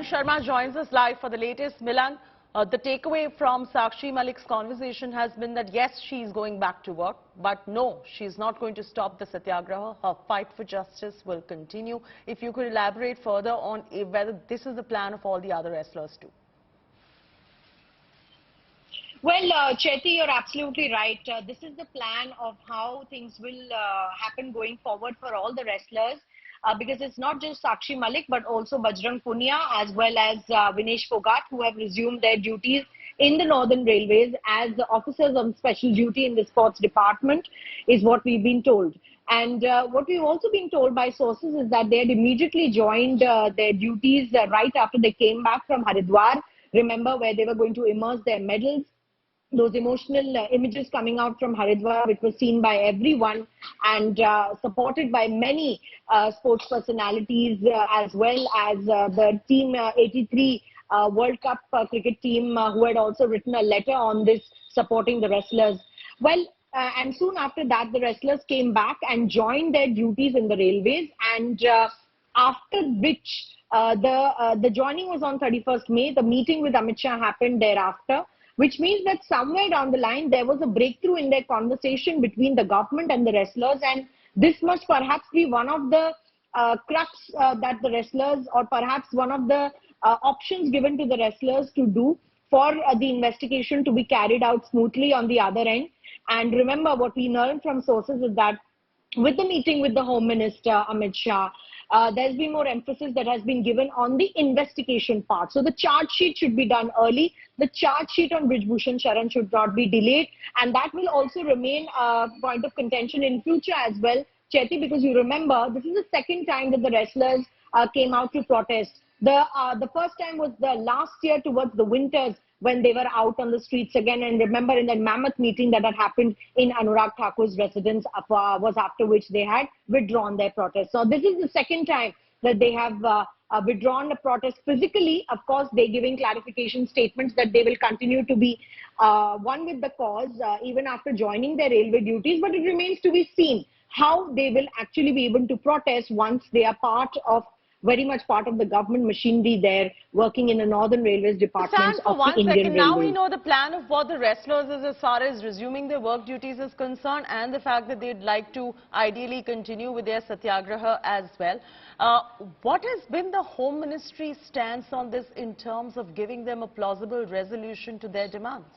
Sharma joins us live for the latest. Milan, the takeaway from Sakshi Malik's conversation has been that yes, she's going back to work, but no, she's not going to stop the Satyagraha. Her fight for justice will continue. If you could elaborate further on whether this is the plan of all the other wrestlers too. Well, Chaiti, you're absolutely right. This is the plan of how things will happen going forward for all the wrestlers. Because it's not just Sakshi Malik, but also Bajrang Punia as well as Vinesh Phogat, who have resumed their duties in the Northern Railways as the officers on special duty in the sports department, is what we've been told. And what we've also been told by sources is that they had immediately joined their duties right after they came back from Haridwar. Remember, where they were going to immerse their medals. Those emotional images coming out from Haridwar, which was seen by everyone and supported by many sports personalities as well as the Team 83 World Cup cricket team who had also written a letter on this supporting the wrestlers. Well, and soon after that, the wrestlers came back and joined their duties in the railways, and after which the joining was on 31st May. The meeting with Amit Shah happened thereafter, which means that somewhere down the line, there was a breakthrough in their conversation between the government and the wrestlers. And this must perhaps be one of the crux that the wrestlers, or perhaps one of the options given to the wrestlers to do for the investigation to be carried out smoothly on the other end. And remember, what we learned from sources is that with the meeting with the Home Minister Amit Shah, there's been more emphasis that has been given on the investigation part. So the charge sheet should be done early. The charge sheet on Brij Bhushan should not be delayed. And that will also remain a point of contention in future as well, Chaiti, because you remember, this is the second time that the wrestlers came out to protest. The first time was the last year towards the winters, when they were out on the streets again. And remember, in that mammoth meeting that had happened in Anurag Thakur's residence, was after which they had withdrawn their protest. So this is the second time that they have withdrawn the protest physically. Of course, they're giving clarification statements that they will continue to be one with the cause even after joining their railway duties. But it remains to be seen how they will actually be able to protest once they are very much part of the government machinery there, working in the Northern Railways departments of the Indian Railways. Now we know the plan of what the wrestlers is as far as resuming their work duties is concerned, and the fact that they'd like to ideally continue with their Satyagraha as well. What has been the Home Ministry's stance on this in terms of giving them a plausible resolution to their demands?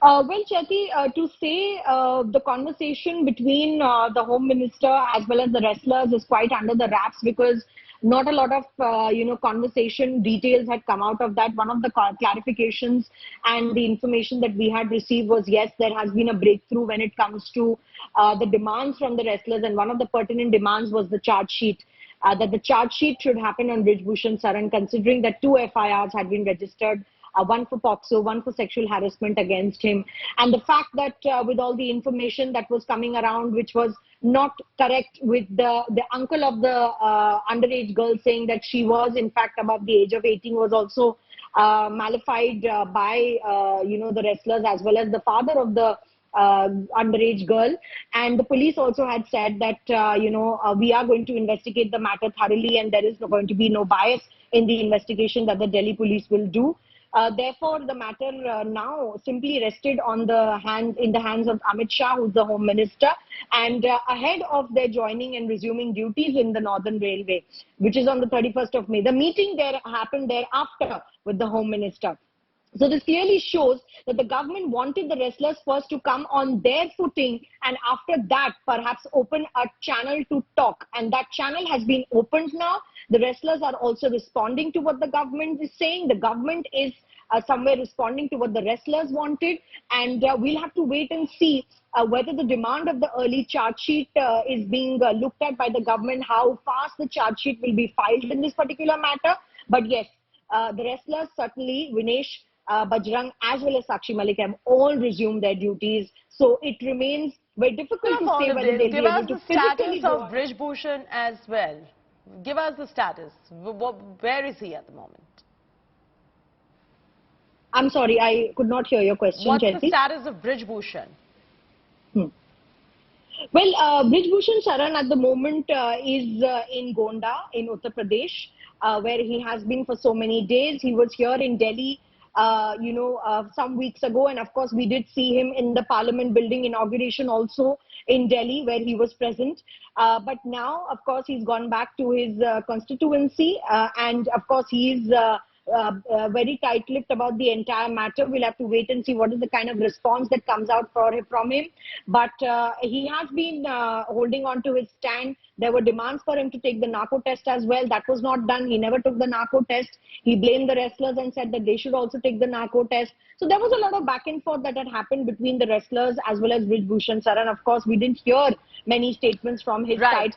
Well, Chaiti, to say the conversation between the Home Minister as well as the wrestlers is quite under the wraps, because not a lot of, conversation details had come out of that. One of the clarifications and the information that we had received was, yes, there has been a breakthrough when it comes to the demands from the wrestlers. And one of the pertinent demands was the charge sheet. That the charge sheet should happen on Brij Bhushan, considering that 2 FIRs had been registered. One for POXO, one for sexual harassment against him. And the fact that with all the information that was coming around, which was not correct, with the uncle of the underage girl saying that she was in fact above the age of 18, was also mollified by the wrestlers as well as the father of the underage girl. And the police also had said that we are going to investigate the matter thoroughly, and there is going to be no bias in the investigation that the Delhi police will do. Therefore, the matter now simply rested in the hands of Amit Shah, who's the Home Minister, and ahead of their joining and resuming duties in the Northern Railway, which is on the 31st of May. The meeting there happened thereafter with the Home Minister. So this clearly shows that the government wanted the wrestlers first to come on their footing, and after that perhaps open a channel to talk. And that channel has been opened now. The wrestlers are also responding to what the government is saying. The government is somewhere responding to what the wrestlers wanted. And we'll have to wait and see whether the demand of the early charge sheet is being looked at by the government, how fast the charge sheet will be filed in this particular matter. But yes, the wrestlers, certainly Vinesh, Bajrang as well as Sakshi Malik, have all resumed their duties. So it remains very difficult to say whether they'll be able to physically give us the status of Brij Bhushan as well. Give us the status. Where is he at the moment? I'm sorry, I could not hear your question, What's Chaiti? the status of Brij Bhushan? Well, Brij Bhushan Saran at the moment is in Gonda in Uttar Pradesh, where he has been for so many days. He was here in Delhi, some weeks ago, and of course we did see him in the Parliament building inauguration also in Delhi, where he was present. But now, of course, he's gone back to his constituency, and of course he is. Very tight-lipped about the entire matter. We'll have to wait and see what is the kind of response that comes out from him. But he has been holding on to his stand. There were demands for him to take the narco test as well. That was not done. He never took the narco test. He blamed the wrestlers and said that they should also take the narco test. So there was a lot of back and forth that had happened between the wrestlers as well as Brij Bhushan Saran. Of course, we didn't hear many statements from his Right. side